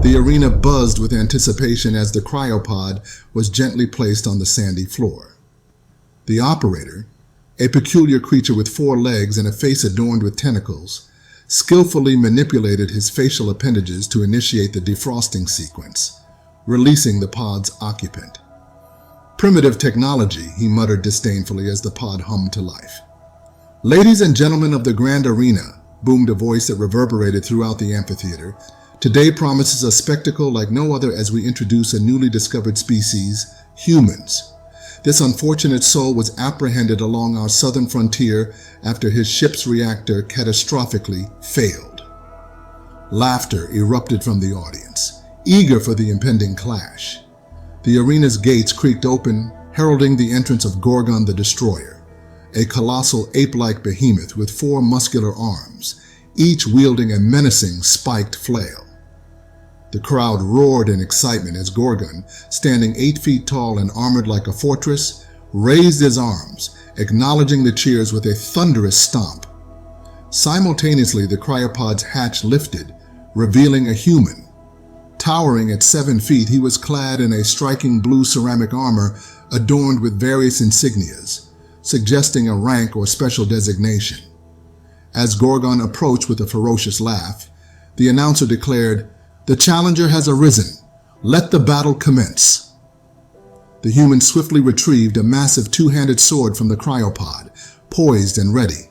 The arena buzzed with anticipation as the cryopod was gently placed on the sandy floor. The operator, a peculiar creature with 4 legs and a face adorned with tentacles, skillfully manipulated his facial appendages to initiate the defrosting sequence, releasing the pod's occupant. "Primitive technology," he muttered disdainfully as the pod hummed to life. "Ladies and gentlemen of the Grand Arena," boomed a voice that reverberated throughout the amphitheater, "today promises a spectacle like no other as we introduce a newly discovered species, humans. This unfortunate soul was apprehended along our southern frontier after his ship's reactor catastrophically failed." Laughter erupted from the audience, eager for the impending clash. The arena's gates creaked open, heralding the entrance of Gorgon the Destroyer, a colossal ape-like behemoth with 4 muscular arms, each wielding a menacing spiked flail. The crowd roared in excitement as Gorgon, standing 8 feet tall and armored like a fortress, raised his arms, acknowledging the cheers with a thunderous stomp. Simultaneously, the cryopod's hatch lifted, revealing a human. Towering at 7 feet, he was clad in a striking blue ceramic armor adorned with various insignias, suggesting a rank or special designation. As Gorgon approached with a ferocious laugh, the announcer declared, "The challenger has arisen. Let the battle commence." The human swiftly retrieved a massive 2-handed sword from the cryopod, poised and ready.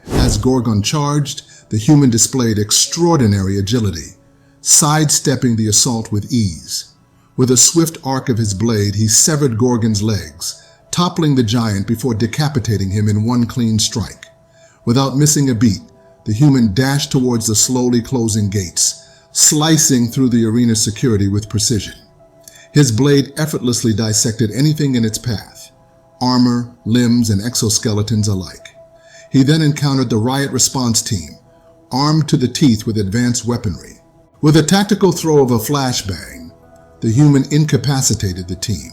As Gorgon charged, the human displayed extraordinary agility, sidestepping the assault with ease. With a swift arc of his blade, he severed Gorgon's legs, toppling the giant before decapitating him in one clean strike. Without missing a beat, the human dashed towards the slowly closing gates, slicing through the arena's security with precision. His blade effortlessly dissected anything in its path, armor, limbs, and exoskeletons alike. He then encountered the riot response team, armed to the teeth with advanced weaponry. With a tactical throw of a flashbang, the human incapacitated the team,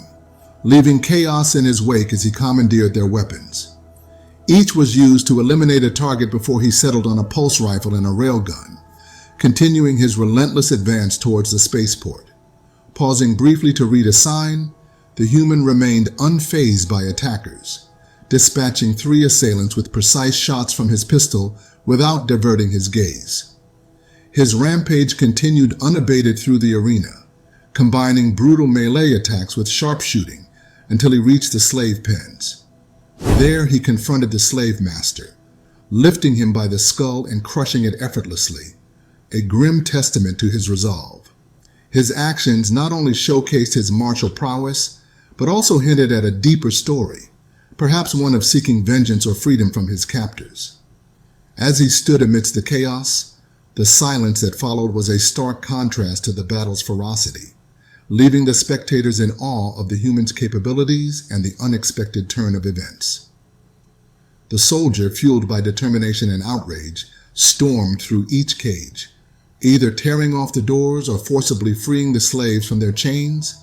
leaving chaos in his wake as he commandeered their weapons. Each was used to eliminate a target before he settled on a pulse rifle and a railgun, continuing his relentless advance towards the spaceport. Pausing briefly to read a sign, the human remained unfazed by attackers, dispatching 3 assailants with precise shots from his pistol without diverting his gaze. His rampage continued unabated through the arena, combining brutal melee attacks with sharpshooting until he reached the slave pens. There he confronted the slave master, lifting him by the skull and crushing it effortlessly, a grim testament to his resolve. His actions not only showcased his martial prowess, but also hinted at a deeper story, perhaps one of seeking vengeance or freedom from his captors. As he stood amidst the chaos, the silence that followed was a stark contrast to the battle's ferocity, leaving the spectators in awe of the human's capabilities and the unexpected turn of events. The soldier, fueled by determination and outrage, stormed through each cage, either tearing off the doors or forcibly freeing the slaves from their chains,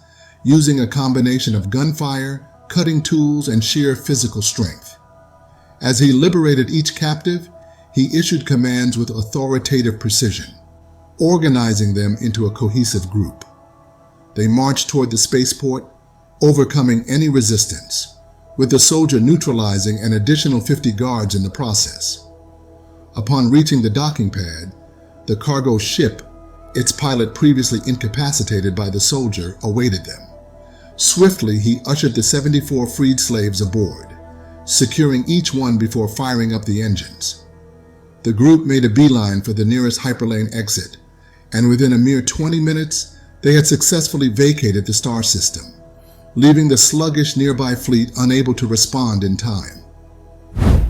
using a combination of gunfire, cutting tools, and sheer physical strength. As he liberated each captive, he issued commands with authoritative precision, organizing them into a cohesive group. They marched toward the spaceport, overcoming any resistance, with the soldier neutralizing an additional 50 guards in the process. Upon reaching the docking pad, the cargo ship, its pilot previously incapacitated by the soldier, awaited them. Swiftly, he ushered the 74 freed slaves aboard, securing each one before firing up the engines. The group made a beeline for the nearest hyperlane exit, and within a mere 20 minutes, they had successfully vacated the star system, leaving the sluggish nearby fleet unable to respond in time.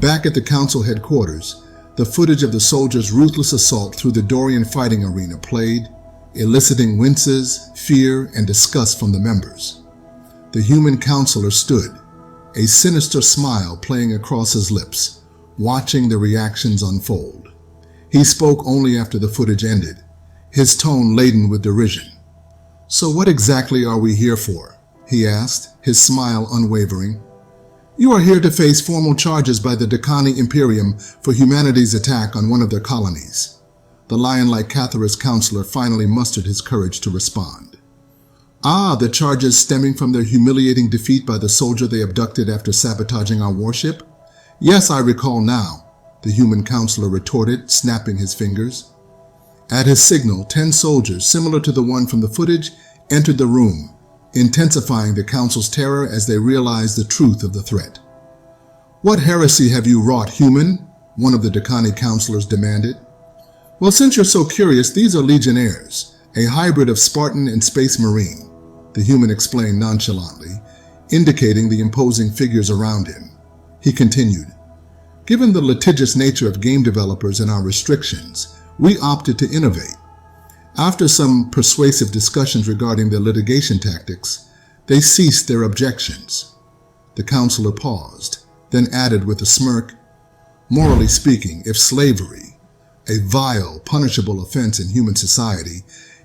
Back at the council headquarters, the footage of the soldiers' ruthless assault through the Dorian fighting arena played, eliciting winces, fear, and disgust from the members. The human counselor stood, a sinister smile playing across his lips, watching the reactions unfold. He spoke only after the footage ended, his tone laden with derision. "So what exactly are we here for?" he asked, his smile unwavering. "You are here to face formal charges by the Dakathani Imperium for humanity's attack on one of their colonies. the lion-like Catharus counselor finally mustered his courage to respond. "Ah, the charges stemming from their humiliating defeat by the soldier they abducted after sabotaging our warship? Yes, I recall now," the human counselor retorted, snapping his fingers. At his signal, 10 soldiers, similar to the one from the footage, entered the room, intensifying the council's terror as they realized the truth of the threat. "What heresy have you wrought, human?" one of the Dakathani counselors demanded. "Well, since you're so curious, these are Legionnaires, a hybrid of Spartan and Space Marine," the human explained nonchalantly, indicating the imposing figures around him. He continued, "Given the litigious nature of game developers and our restrictions, we opted to innovate. After some persuasive discussions regarding their litigation tactics, they ceased their objections." The counselor paused, then added with a smirk, "Morally speaking, if slavery, a vile, punishable offense in human society,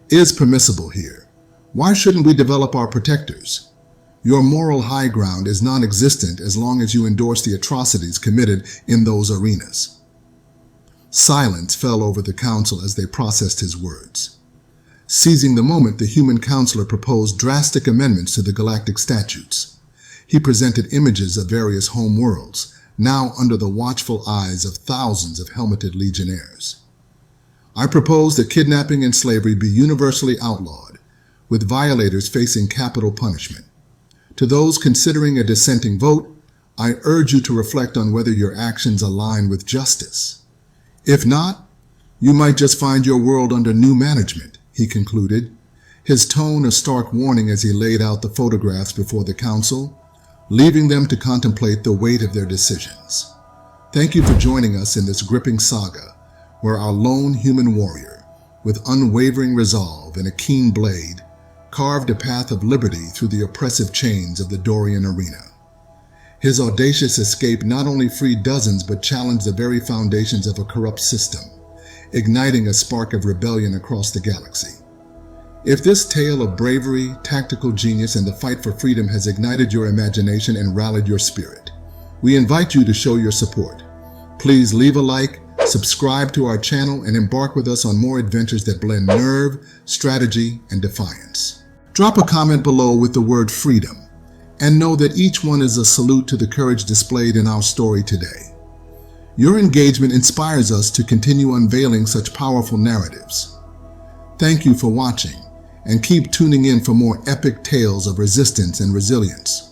is permissible here, why shouldn't we develop our protectors? Your moral high ground is non-existent as long as you endorse the atrocities committed in those arenas." Silence fell over the council as they processed his words. Seizing the moment, the human counselor proposed drastic amendments to the galactic statutes. He presented images of various home worlds, now under the watchful eyes of thousands of helmeted Legionnaires. "I propose that kidnapping and slavery be universally outlawed, with violators facing capital punishment. To those considering a dissenting vote, I urge you to reflect on whether your actions align with justice. If not, you might just find your world under new management," he concluded, his tone a stark warning as he laid out the photographs before the council, leaving them to contemplate the weight of their decisions. Thank you for joining us in this gripping saga, where our lone human warrior, with unwavering resolve and a keen blade, carved a path of liberty through the oppressive chains of the Dorian arena. His audacious escape not only freed dozens but challenged the very foundations of a corrupt system, igniting a spark of rebellion across the galaxy. If this tale of bravery, tactical genius, and the fight for freedom has ignited your imagination and rallied your spirit, we invite you to show your support. Please leave a like, subscribe to our channel, and embark with us on more adventures that blend nerve, strategy, and defiance. Drop a comment below with the word freedom, and know that each one is a salute to the courage displayed in our story today. Your engagement inspires us to continue unveiling such powerful narratives. Thank you for watching, and keep tuning in for more epic tales of resistance and resilience.